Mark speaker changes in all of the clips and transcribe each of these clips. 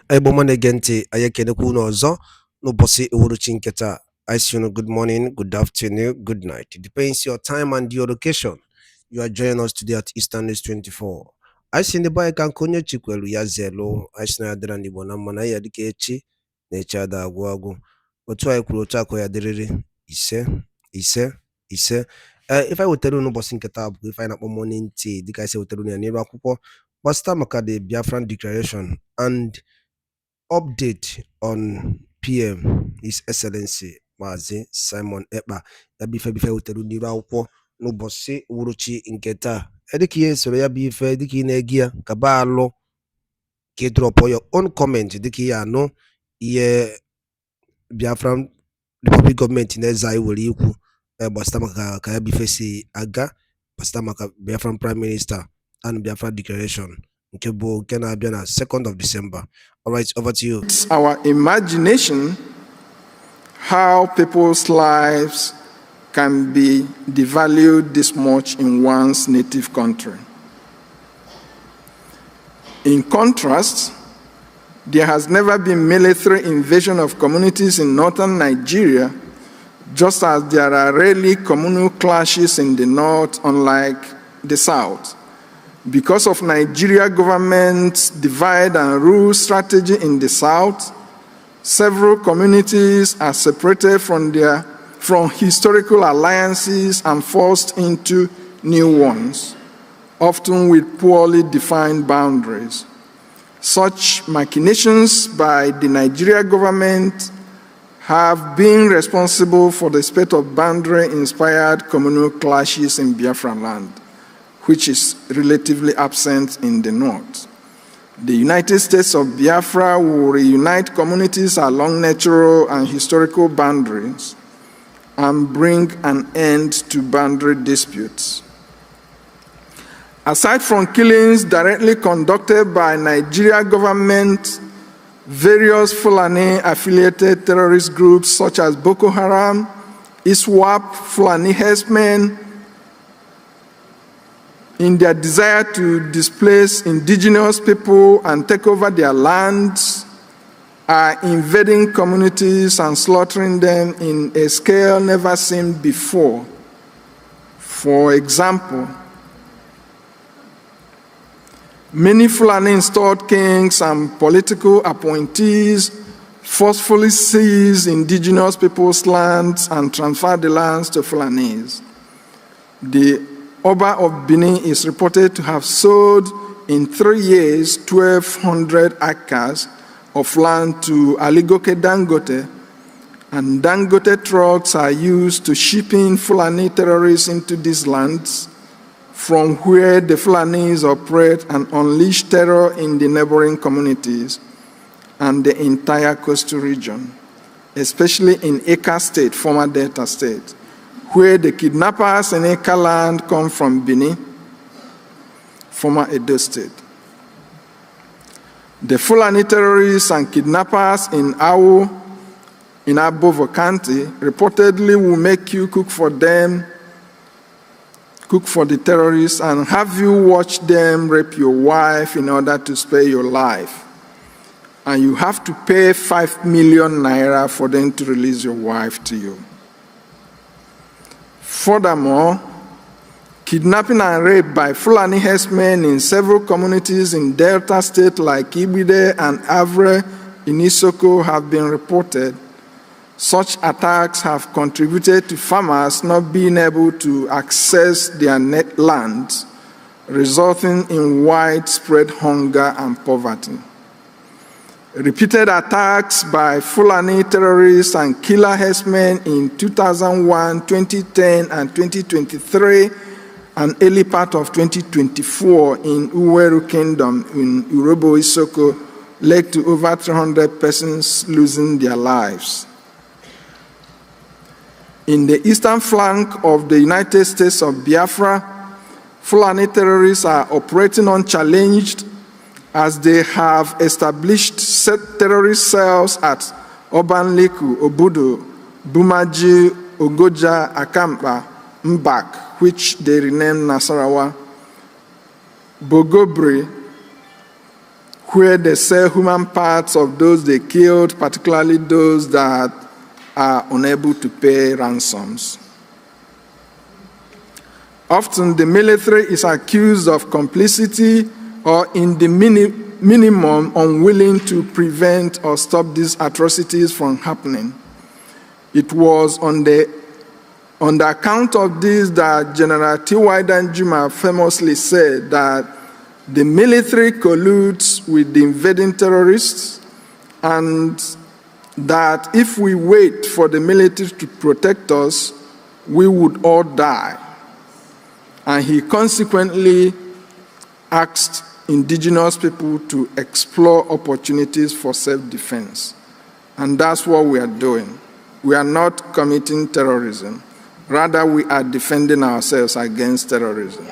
Speaker 1: Ebomane gente ayekene kuno ozo no bossy uruchinketa. I see you good morning, good afternoon, good night. It depends your time and your location. You are joining us today at Eastern News 24. I see the bike and konyo chikwelu ya zelo. I see na yadra ni bona mana ya dike echi. Necha da agwagu. Otu ay kuro chako ya diriri. Ise, ise. If I would tell you no bossing ketab, if I na morning tea, the guy say would tell you ni rakupo. Basta maka the Biafran declaration and update on PM His Excellency Mazi Simon Ekpa ya bife wetara n'iru akwụkwọ n'ụbọchị uhuruchi nke taa. Edika ihe soro ya bụ ife dịka ị na-egi ya ka ba alụ ka ị drop your own comment dịka ihe anụ ihe Biafran Republic gọọmenti na-eze anyị were ikwu gbasara maka ka ya bụ ife si aga gbasara maka Biafran Prime Minister and Biafran Declaration nke bụ nke na-abịa na 2nd of December. All right, over to you.
Speaker 2: It's our imagination how people's lives can be devalued this much in one's native country. In contrast, there has never been military invasion of communities in northern Nigeria, just as there are rarely communal clashes in the north, unlike the south. Because of Nigeria government's divide and rule strategy in the south, several communities are separated from historical alliances and forced into new ones, often with poorly defined boundaries. Such machinations by the Nigeria government have been responsible for the spate of boundary-inspired communal clashes in Biafra land, which is relatively absent in the north. The United States of Biafra will reunite communities along natural and historical boundaries and bring an end to boundary disputes. Aside from killings directly conducted by Nigeria government, various Fulani-affiliated terrorist groups such as Boko Haram, ISWAP, Fulani herdsmen, in their desire to displace indigenous people and take over their lands, are invading communities and slaughtering them in a scale never seen before. For example, many Fulani installed kings and political appointees forcefully seize indigenous people's lands and transfer the lands to Fulanis. The Oba of Benin is reported to have sold in 3 years 1,200 acres of land to Aligoke Dangote, and Dangote trucks are used to ship in Fulani terrorists into these lands, from where the Fulanis operate and unleash terror in the neighboring communities and the entire coastal region, especially in Eka State, former Delta State, where the kidnappers in Eka land come from Benin, former Edo State. The Fulani terrorists and kidnappers in Awo, in Abovo County, reportedly will make you cook for them, cook for the terrorists, and have you watch them rape your wife in order to spare your life. And you have to pay 5 million naira for them to release your wife to you. Furthermore, kidnapping and rape by Fulani herdsmen in several communities in Delta State like Ibide and Avre in Isoko have been reported. Such attacks have contributed to farmers not being able to access their net lands, resulting in widespread hunger and poverty. Repeated attacks by Fulani terrorists and killer herdsmen in 2001, 2010, and 2023, and early part of 2024 in Uweru Kingdom in Urobo Isoko led to over 300 persons losing their lives. In the eastern flank of the United States of Biafra, Fulani terrorists are operating unchallenged as they have established terrorist cells at Obanliku, Obudu, Bumaji, Ogoja, Akampa, Mbak, which they renamed Nasarawa, Bogobri, where they sell human parts of those they killed, particularly those that are unable to pay ransoms. Often the military is accused of complicity or in the minimum unwilling to prevent or stop these atrocities from happening. It was on the account of this that General T.Y. Danjuma famously said that the military colludes with the invading terrorists, and that if we wait for the military to protect us, we would all die. And he consequently asked indigenous people to explore opportunities for self-defense. And that's what we are doing. We are not committing terrorism. Rather, we are defending ourselves against terrorism.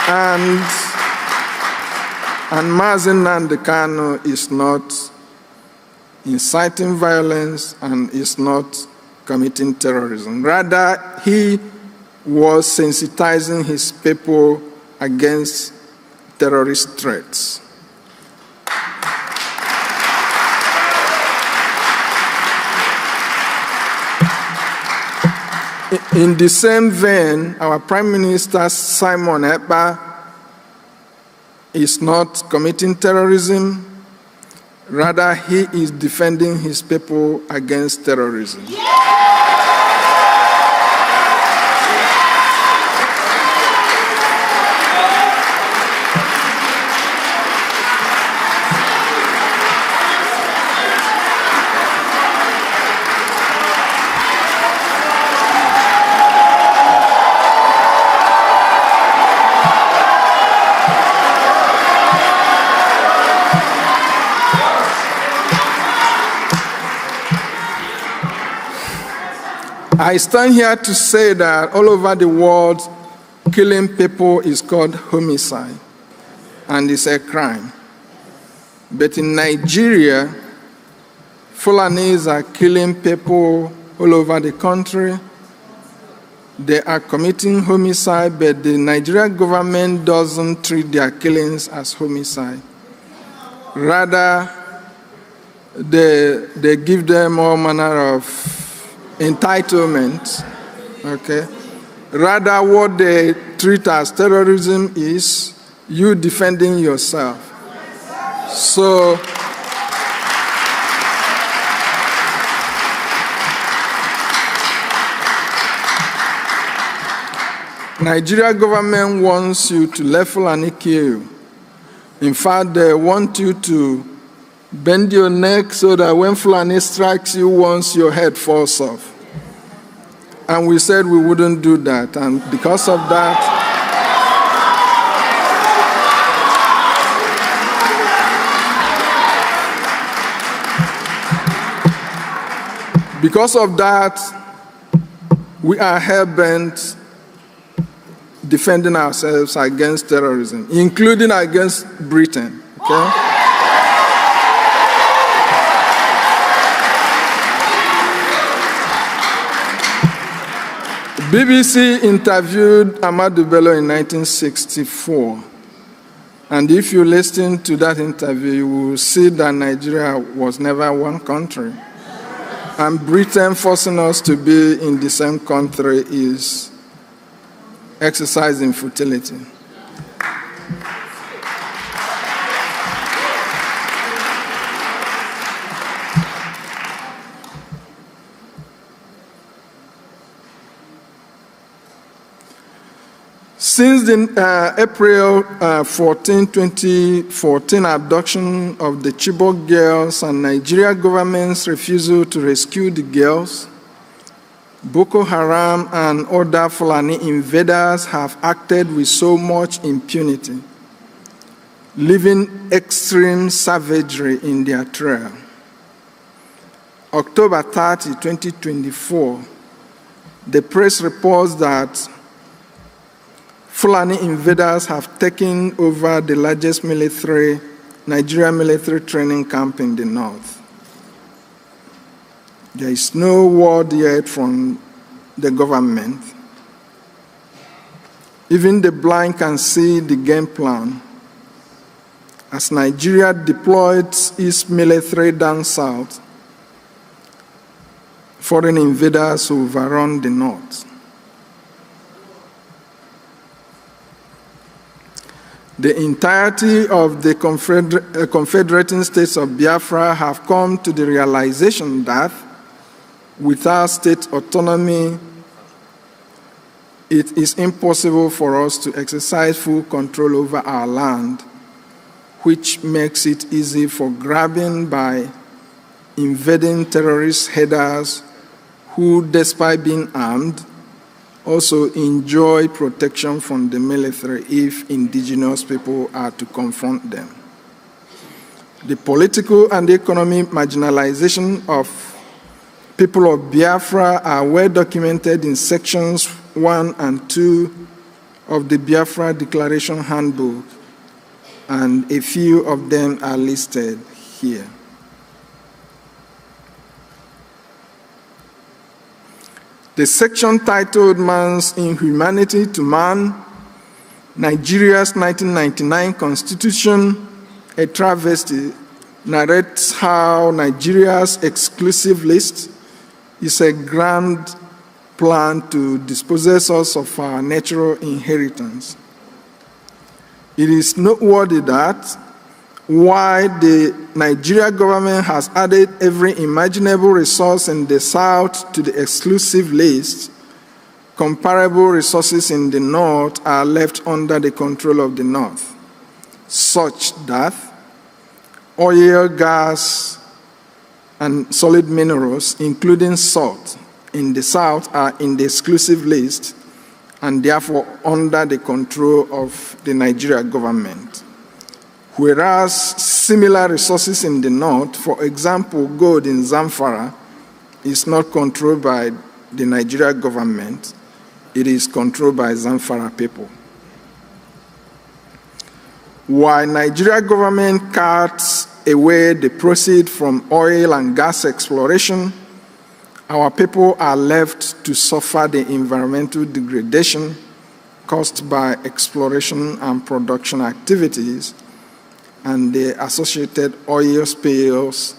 Speaker 2: And Mazen Nnamdi Kanu is not inciting violence and is not committing terrorism. Rather, he was sensitizing his people against terrorist threats. In the same vein, our Prime Minister, Simon Ekpa, is not committing terrorism. Rather, he is defending his people against terrorism. I stand here to say that all over the world, killing people is called homicide, and it's a crime. But in Nigeria, Fulanis are killing people all over the country. They are committing homicide, but the Nigerian government doesn't treat their killings as homicide. Rather, they give them all manner of entitlement, okay? Rather, what they treat as terrorism is you defending yourself. So, Nigeria government wants you to let Fulani kill you. In fact, they want you to bend your neck so that when Fulani strikes you once, your head falls off. And we said we wouldn't do that. And because of that, we are hell-bent defending ourselves against terrorism, including against Britain. Okay? BBC interviewed Ahmadu Bello in 1964. And if you listen to that interview, you will see that Nigeria was never one country. And Britain forcing us to be in the same country is exercising futility. Since the April 14, 2014 abduction of the Chibok girls and Nigeria government's refusal to rescue the girls, Boko Haram and other Fulani invaders have acted with so much impunity, leaving extreme savagery in their trail. October 30, 2024, the press reports that Fulani invaders have taken over the largest Nigerian military training camp in the north. There is no word yet from the government Even the blind can see the game plan. As Nigeria deployed its military down south, foreign invaders overrun the north. The entirety of the confederating states of Biafra have come to the realization that without state autonomy, it is impossible for us to exercise full control over our land, which makes it easy for grabbing by invading terrorist headers who, despite being armed, also enjoy protection from the military if indigenous people are to confront them. The political and economic marginalization of people of Biafra are well documented in sections 1 and 2 of the Biafra Declaration Handbook, and a few of them are listed here. The section titled Man's Inhumanity to Man, Nigeria's 1999 Constitution, a travesty, narrates how Nigeria's exclusive list is a grand plan to dispossess us of our natural inheritance. It is noteworthy that while the Nigeria government has added every imaginable resource in the south to the exclusive list, comparable resources in the north are left under the control of the north, such that oil, gas, and solid minerals, including salt, in the south are in the exclusive list and therefore under the control of the Nigeria government. Whereas similar resources in the north, for example, gold in Zamfara, is not controlled by the Nigeria government, it is controlled by Zamfara people. While Nigeria government cuts away the proceeds from oil and gas exploration, our people are left to suffer the environmental degradation caused by exploration and production activities and the associated oil spills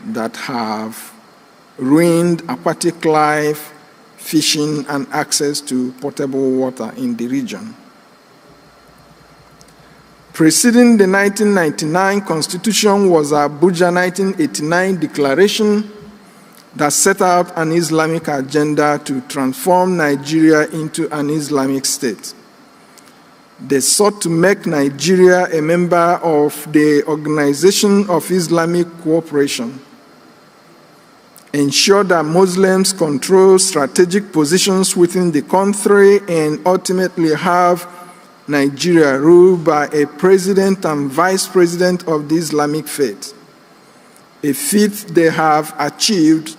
Speaker 2: that have ruined aquatic life, fishing, and access to potable water in the region. Preceding the 1999 Constitution was Abuja 1989 Declaration that set out an Islamic agenda to transform Nigeria into an Islamic state. They sought to make Nigeria a member of the Organization of Islamic Cooperation, ensure that Muslims control strategic positions within the country, and ultimately have Nigeria ruled by a president and vice president of the Islamic faith, a feat they have achieved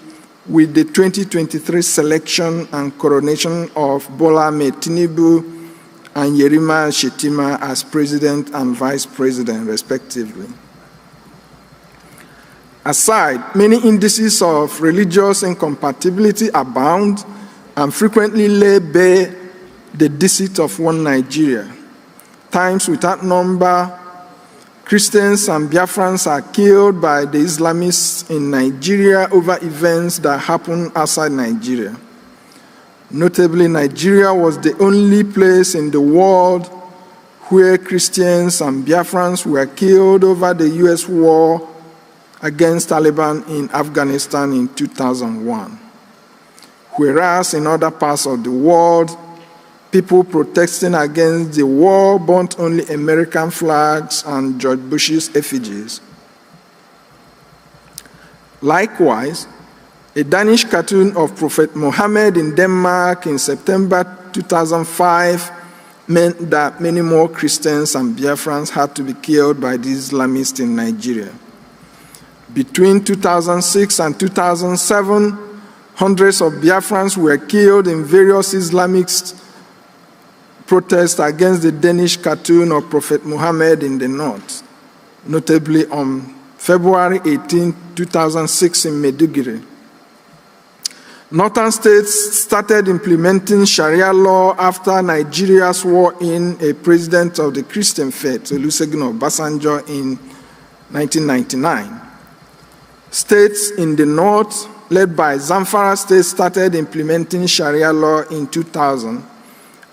Speaker 2: with the 2023 selection and coronation of Bola Ahmed Tinubu and Yerima Shetima as president and vice president, respectively. Aside, many indices of religious incompatibility abound and frequently lay bare the deceit of one Nigeria. Times without number, Christians and Biafrans are killed by the Islamists in Nigeria over events that happen outside Nigeria. Notably, Nigeria was the only place in the world where Christians and Biafrans were killed over the US war against Taliban in Afghanistan in 2001. Whereas in other parts of the world, people protesting against the war burnt only American flags and George Bush's effigies. Likewise, a Danish cartoon of Prophet Muhammad in Denmark in September 2005 meant that many more Christians and Biafrans had to be killed by the Islamists in Nigeria. Between 2006 and 2007, hundreds of Biafrans were killed in various Islamist protests against the Danish cartoon of Prophet Muhammad in the north, notably on February 18, 2006 in Maiduguri. Northern states started implementing Sharia law after Nigeria swore in a president of the Christian faith, Olusegun Obasanjo, in 1999. States in the north, led by Zamfara State, started implementing Sharia law in 2000,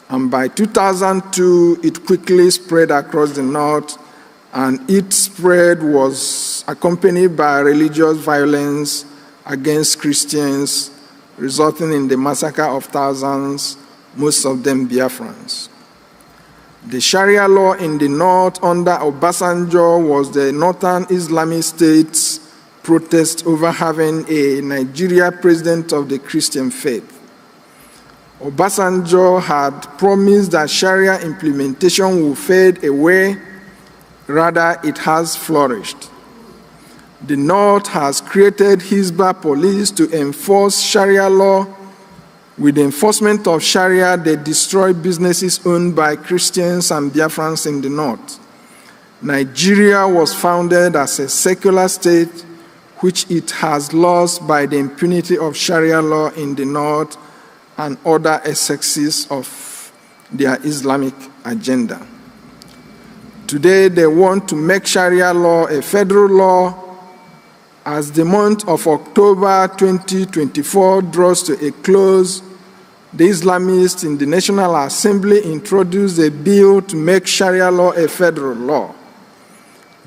Speaker 2: and by 2002, it quickly spread across the north, and its spread was accompanied by religious violence against Christians, resulting in the massacre of thousands, most of them Biafrans. The Sharia law in the north under Obasanjo was the northern Islamic states' protest over having a Nigeria president of the Christian faith. Obasanjo had promised that Sharia implementation will fade away, rather it has flourished. The North has created Hizbah police to enforce Sharia law. With the enforcement of Sharia, they destroy businesses owned by Christians and Biafrans in the North. Nigeria was founded as a secular state, which it has lost by the impunity of Sharia law in the North and other excesses of their Islamic agenda. Today, they want to make Sharia law a federal law. As the month of October 2024 draws to a close, the Islamists in the National Assembly introduced a bill to make Sharia law a federal law.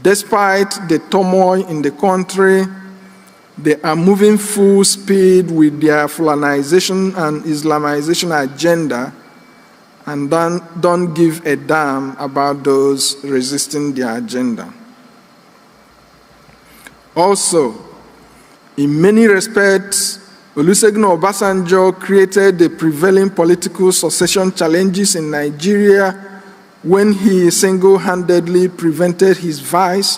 Speaker 2: Despite the turmoil in the country, they are moving full speed with their Fulanization and Islamization agenda and don't give a damn about those resisting their agenda. Also, in many respects, Olusegun Obasanjo created the prevailing political succession challenges in Nigeria when he single-handedly prevented his vice,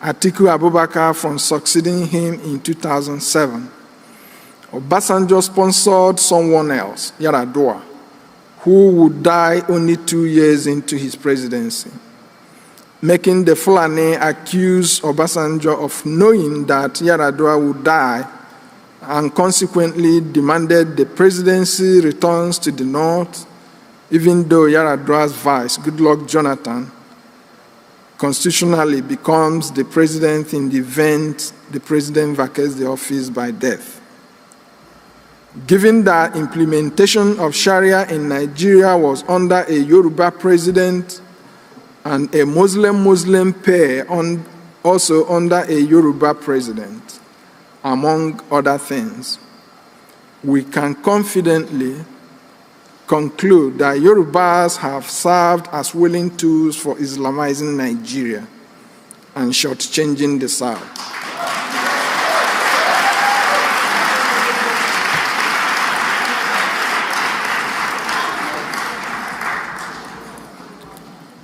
Speaker 2: Atiku Abubakar, from succeeding him in 2007. Obasanjo sponsored someone else, Yar'Adua, who would die only 2 years into his presidency, making the Fulani accuse Obasanjo of knowing that Yar'Adua would die and consequently demanded the presidency returns to the North, even though Yar'Adua's vice, Goodluck Jonathan, constitutionally becomes the president in the event the president vacates the office by death. Given that implementation of Sharia in Nigeria was under a Yoruba president and a Muslim pair also under a Yoruba president, among other things, we can confidently conclude that Yorubas have served as willing tools for Islamizing Nigeria and shortchanging the South.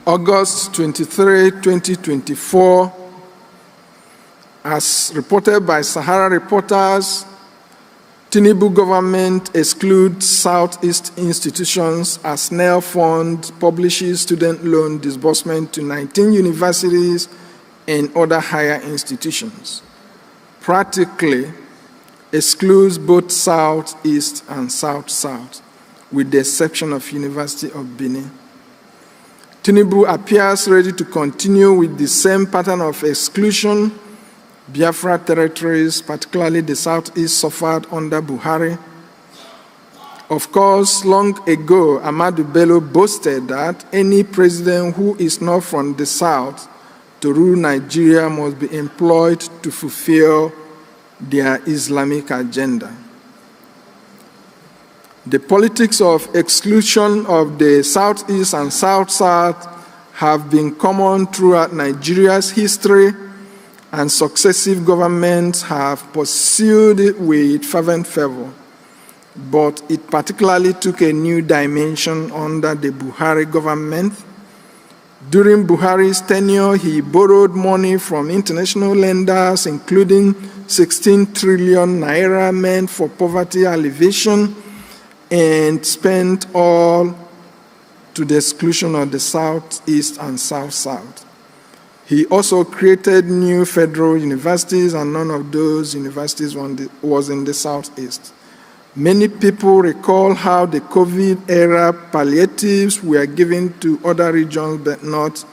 Speaker 2: August 23, 2024, as reported by Sahara Reporters, Tinubu government excludes Southeast institutions as NEL Fund publishes student loan disbursement to 19 universities and other higher institutions. Practically excludes both Southeast and South-South, with the exception of University of Benin. Tinubu appears ready to continue with the same pattern of exclusion Biafra territories, particularly the Southeast, suffered under Buhari. Of course, long ago, Ahmadu Bello boasted that any president who is not from the South to rule Nigeria must be employed to fulfill their Islamic agenda. The politics of exclusion of the Southeast and South-South have been common throughout Nigeria's history, and successive governments have pursued it with fervent fervor. But it particularly took a new dimension under the Buhari government. During Buhari's tenure, he borrowed money from international lenders, including 16 trillion naira meant for poverty alleviation, and spent all to the exclusion of the Southeast and South-South. He also created new federal universities, and none of those universities was in the Southeast. Many people recall how the COVID-era palliatives were given to other regions but not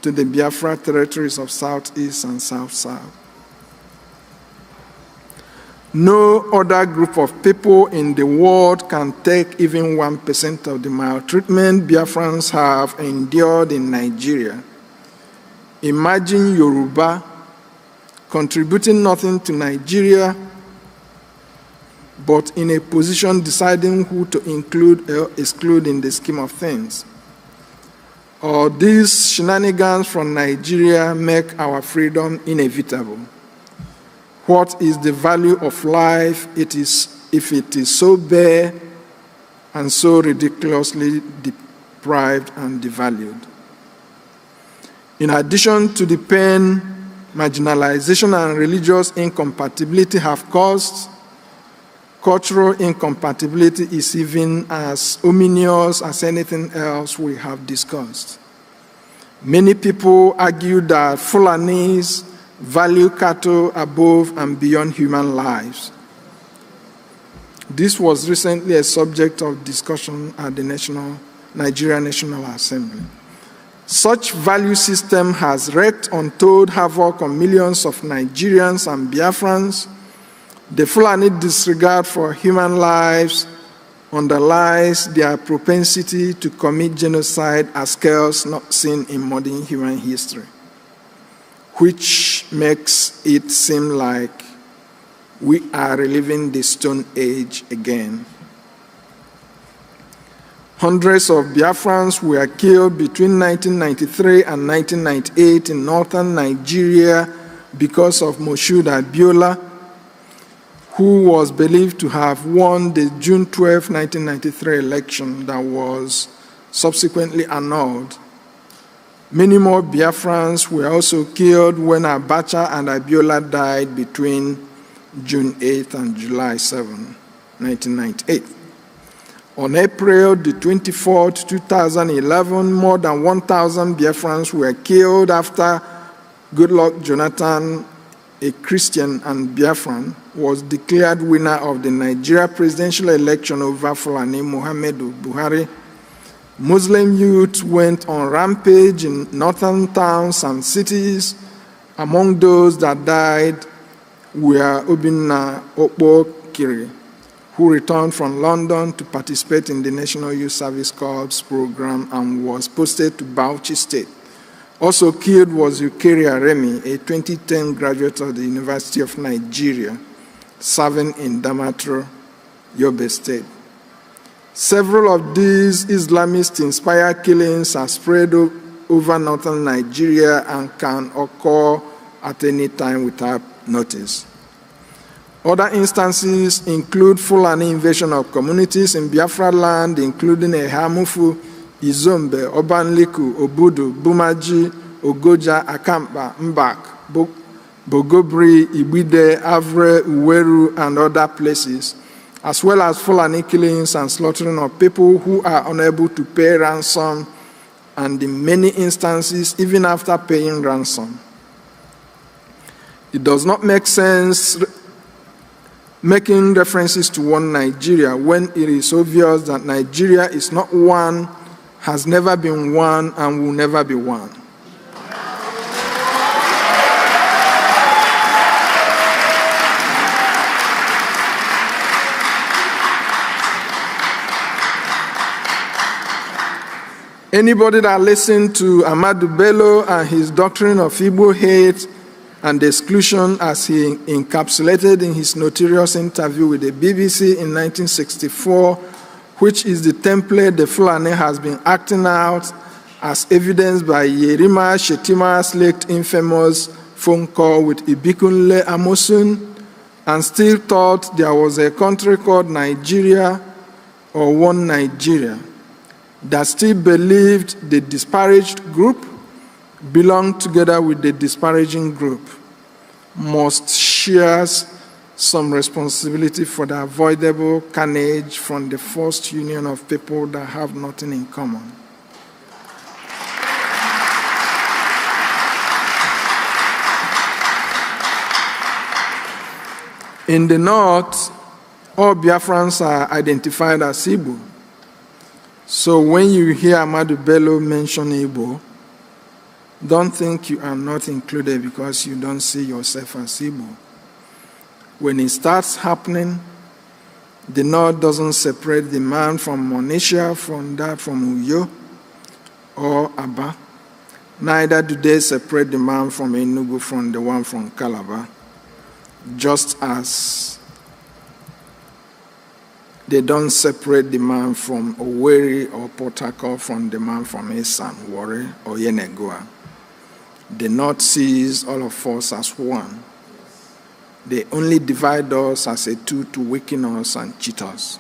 Speaker 2: to the Biafra territories of Southeast and South-South. No other group of people in the world can take even 1% of the maltreatment Biafrans have endured in Nigeria. Imagine Yoruba contributing nothing to Nigeria, but in a position deciding who to include or exclude in the scheme of things. Or these shenanigans from Nigeria make our freedom inevitable. What is the value of life if it is so bare and so ridiculously deprived and devalued? In addition to the pain marginalization and religious incompatibility have caused, cultural incompatibility is even as ominous as anything else we have discussed. Many people argue that Fulanis value cattle above and beyond human lives. This was recently a subject of discussion at the Nigeria National Assembly. Such value system has wreaked untold havoc on millions of Nigerians and Biafrans. The Fulani disregard for human lives underlies their propensity to commit genocide at scales not seen in modern human history, which makes it seem like we are reliving the Stone Age again. Hundreds of Biafrans were killed between 1993 and 1998 in northern Nigeria because of Moshood Abiola, who was believed to have won the June 12, 1993 election that was subsequently annulled. Many more Biafrans were also killed when Abacha and Abiola died between June 8 and July 7, 1998. On April the 24th, 2011, more than 1,000 Biafrans were killed after Goodluck Jonathan, a Christian and Biafran, was declared winner of the Nigeria presidential election over Fulani Muhammadu Buhari. Muslim youth went on rampage in northern towns and cities. Among those that died were Obinna Okpokiri, who returned from London to participate in the National Youth Service Corps program and was posted to Bauchi State. Also killed was Eukaria Remi, a 2010 graduate of the University of Nigeria, serving in Damaturu, Yobe State. Several of these Islamist-inspired killings are spread over northern Nigeria and can occur at any time without notice. Other instances include Fulani invasion of communities in Biafra land, including Ehamufu, Izombe, Obanliku, Obudu, Bumaji, Ogoja, Akampa, Mbak, Bogobri, Ibide, Avre, Uweru, and other places, as well as Fulani killings and slaughtering of people who are unable to pay ransom, and in many instances, even after paying ransom. It does not make sense making references to one Nigeria when it is obvious that Nigeria is not one, has never been one, and will never be one. Anybody that listened to Ahmadu Bello and his doctrine of Igbo hate and exclusion as he encapsulated in his notorious interview with the BBC in 1964, which is the template the Fulani has been acting out as evidenced by Yerima Shetima's late infamous phone call with Ibikunle Amosun, and still thought there was a country called Nigeria or one Nigeria, that still believed the disparaged group belonged together with the disparaging group, must share some responsibility for the avoidable carnage from the forced union of people that have nothing in common. In the North, all Biafrans are identified as Igbo. So when you hear Amadu Bello mention Igbo, don't think you are not included because you don't see yourself as Igbo. When it starts happening, the North doesn't separate the man from Monisha, from that from Uyo or Aba. Neither do they separate the man from Enugu from the one from Calabar, just as they don't separate the man from Owerri or Port Harcourt from the man from Esan, Warri, or Yenegoa. The North sees all of us as one. They only divide us as a tool to weaken us and cheat us.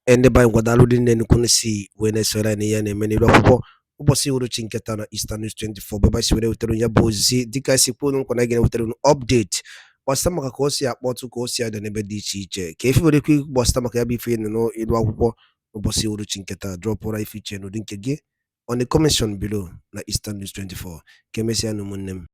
Speaker 1: Ende by Guadaludin and Kunisi, Venezuela, and many people. Ubosi uru chinketa na Eastern News 24 baba siwere uteru nya bozi dika sipono kona gene uteru update bostama ka kosi ya kpotu kosi ya de nebe di iche ke ifi were kwi bostama ka ya bi fe no ilu akwụkwọ ubosi uru chinketa drop ora ifi che no dinke gi on the comment section below na Eastern News 24 kemesi anu munnem.